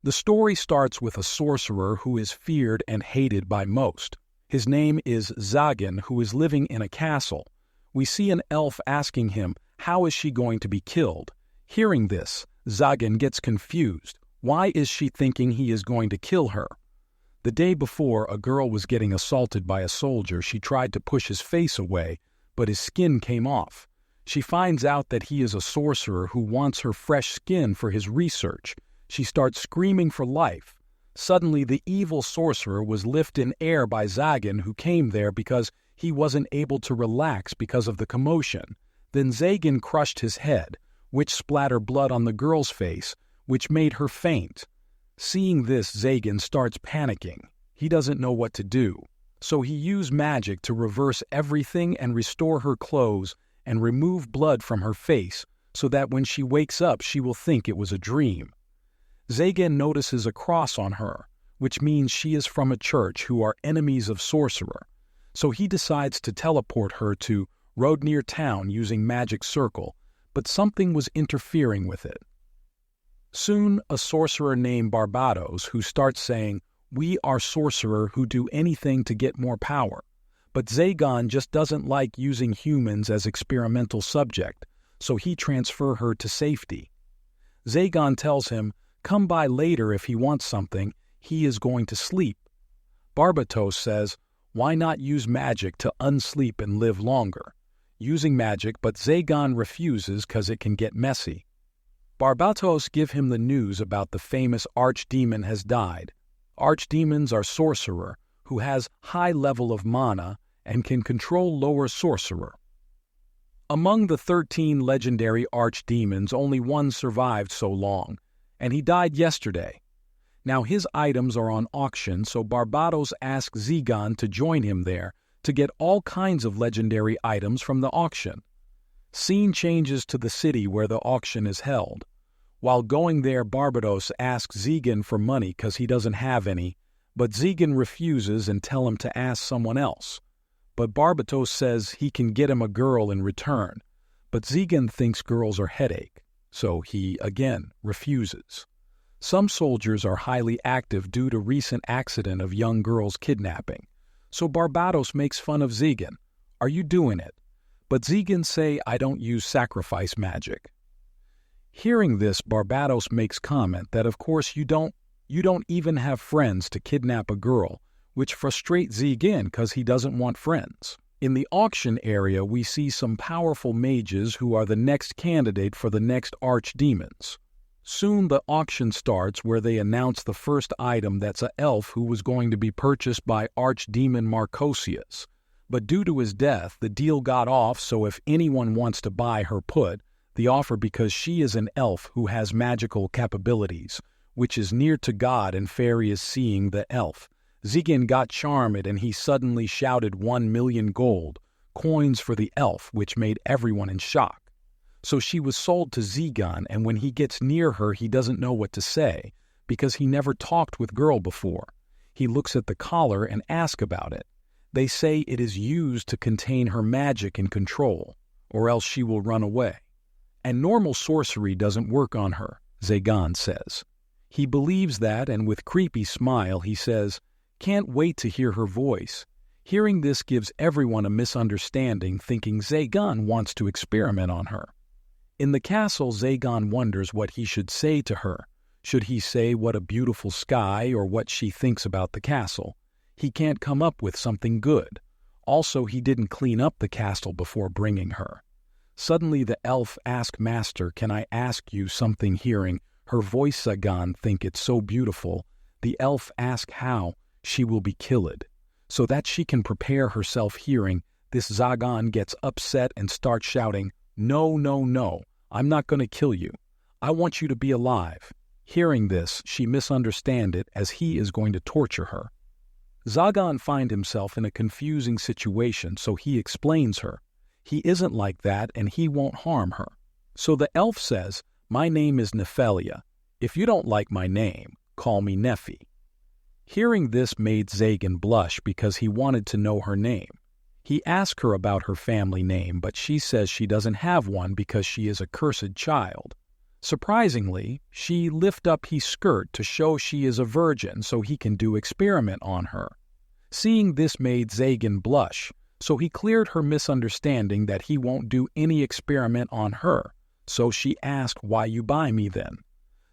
The story starts with a sorcerer who is feared and hated by most. His name is Zagan, who is living in a castle. We see an elf asking him, how is she going to be killed? Hearing this, Zagan gets confused. Why is she thinking he is going to kill her? The day before, a girl was getting assaulted by a soldier. She tried to push his face away, but his skin came off. She finds out that he is a sorcerer who wants her fresh skin for his research. She starts screaming for life. Suddenly, the evil sorcerer was lifted in air by Zagan, who came there because he wasn't able to relax because of the commotion. Then Zagan crushed his head, which splattered blood on the girl's face, which made her faint. Seeing this, Zagan starts panicking. He doesn't know what to do. So he used magic to reverse everything and restore her clothes and remove blood from her face so that when she wakes up she will think it was a dream. Zagan notices a cross on her, which means she is from a church who are enemies of sorcerer. So he decides to teleport her to Rodnir town using magic circle, but something was interfering with it. Soon, a sorcerer named Barbatos who starts saying, "We are sorcerer who do anything to get more power." But Zagan just doesn't like using humans as experimental subject, so he transfers her to safety. Zagan tells him, come by later if he wants something, he is going to sleep. Barbatos says, why not use magic to unsleep and live longer? Using magic, but Zagan refuses because it can get messy. Barbatos give him the news about the famous archdemon has died. Archdemons are sorcerer who has high level of mana and can control lower sorcerer. Among the 13 legendary archdemons, only one survived so long, and he died yesterday. Now his items are on auction, so Barbatos asks Zagan to join him there to get all kinds of legendary items from the auction. Scene changes to the city where the auction is held. While going there, Barbatos asks Zagan for money because he doesn't have any, but Zagan refuses and tells him to ask someone else. But Barbatos says he can get him a girl in return, but Zagan thinks girls are headache, so he again refuses. Some soldiers are highly active due to recent accident of young girls kidnapping, so Barbatos makes fun of Zagan. Are you doing it? But Zagan say, I don't use sacrifice magic. Hearing this, Barbatos makes comment that of course you don't even have friends to kidnap a girl, which frustrates Zagan because he doesn't want friends. In the auction area, we see some powerful mages who are the next candidate for the next archdemons. Soon the auction starts where they announce the first item that's an elf who was going to be purchased by Archdemon Marcosius. But due to his death, the deal got off, so if anyone wants to buy her put the offer because she is an elf who has magical capabilities, which is near to God and Fairy is seeing the elf. Zagan got charmed and he suddenly shouted 1 million gold, coins for the elf, which made everyone in shock. So she was sold to Zagan, and when he gets near her he doesn't know what to say, because he never talked with girl before. He looks at the collar and asks about it. They say it is used to contain her magic and control, or else she will run away. And normal sorcery doesn't work on her, Zagan says. He believes that, and with creepy smile he says, can't wait to hear her voice. Hearing this gives everyone a misunderstanding, thinking Zagan wants to experiment on her. In the castle, Zagan wonders what he should say to her. Should he say what a beautiful sky or what she thinks about the castle? He can't come up with something good. Also, he didn't clean up the castle before bringing her. Suddenly the elf asks Master, can I ask you something? Hearing her voice, Zagan think it's so beautiful. The elf asks how she will be killed, so that she can prepare herself. Hearing this, Zagan gets upset and starts shouting, no, no, no, I'm not going to kill you. I want you to be alive. Hearing this, she misunderstands it as he is going to torture her. Zagan finds himself in a confusing situation, so he explains her. He isn't like that and he won't harm her. So the elf says, my name is Nephelia. If you don't like my name, call me Nephi. Hearing this made Zagan blush because he wanted to know her name. He asked her about her family name, but she says she doesn't have one because she is a cursed child. Surprisingly, she lift up his skirt to show she is a virgin so he can do experiment on her. Seeing this made Zagan blush, so he cleared her misunderstanding that he won't do any experiment on her. So she asked, "Why you buy me then?"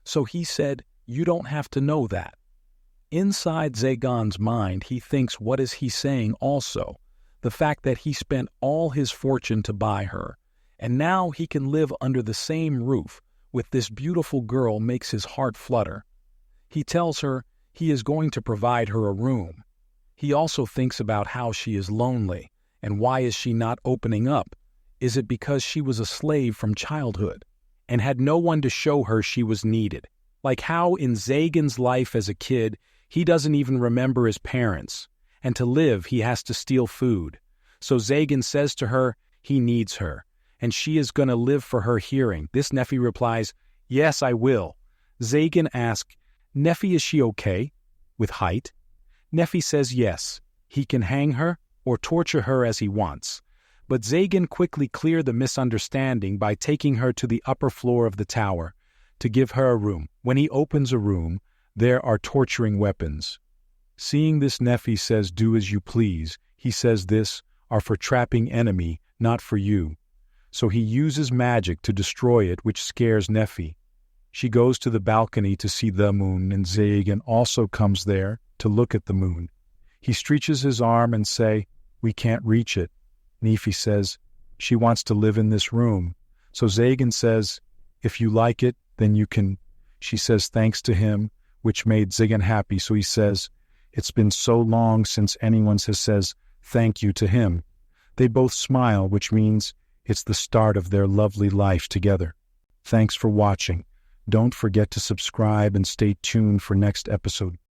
So he said, "You don't have to know that." Inside Zagan's mind, he thinks, what is he saying also? The fact that he spent all his fortune to buy her, and now he can live under the same roof with this beautiful girl makes his heart flutter. He tells her he is going to provide her a room. He also thinks about how she is lonely, and why is she not opening up? Is it because she was a slave from childhood, and had no one to show her she was needed? Like how in Zagan's life as a kid, he doesn't even remember his parents, and to live he has to steal food. So Zagan says to her he needs her, and she is going to live for her hearing. This Nephi replies, "Yes, I will." Zagan asks, "Nephi, is she okay with height?" Nephi says yes, he can hang her or torture her as he wants. But Zagan quickly cleared the misunderstanding by taking her to the upper floor of the tower to give her a room. When he opens a room, there are torturing weapons. Seeing this, Nephi says, "Do as you please." He says this are for trapping enemy, not for you. So he uses magic to destroy it, which scares Nephi. She goes to the balcony to see the moon, and Zagan also comes there to look at the moon. He stretches his arm and say, "We can't reach it." Nephi says, "She wants to live in this room." So Zagan says, "If you like it, then you can." She says thanks to him, which made Zagan happy, so he says, "It's been so long since anyone has says thank you to him." They both smile, which means it's the start of their lovely life together. Thanks for watching. Don't forget to subscribe and stay tuned for next episode.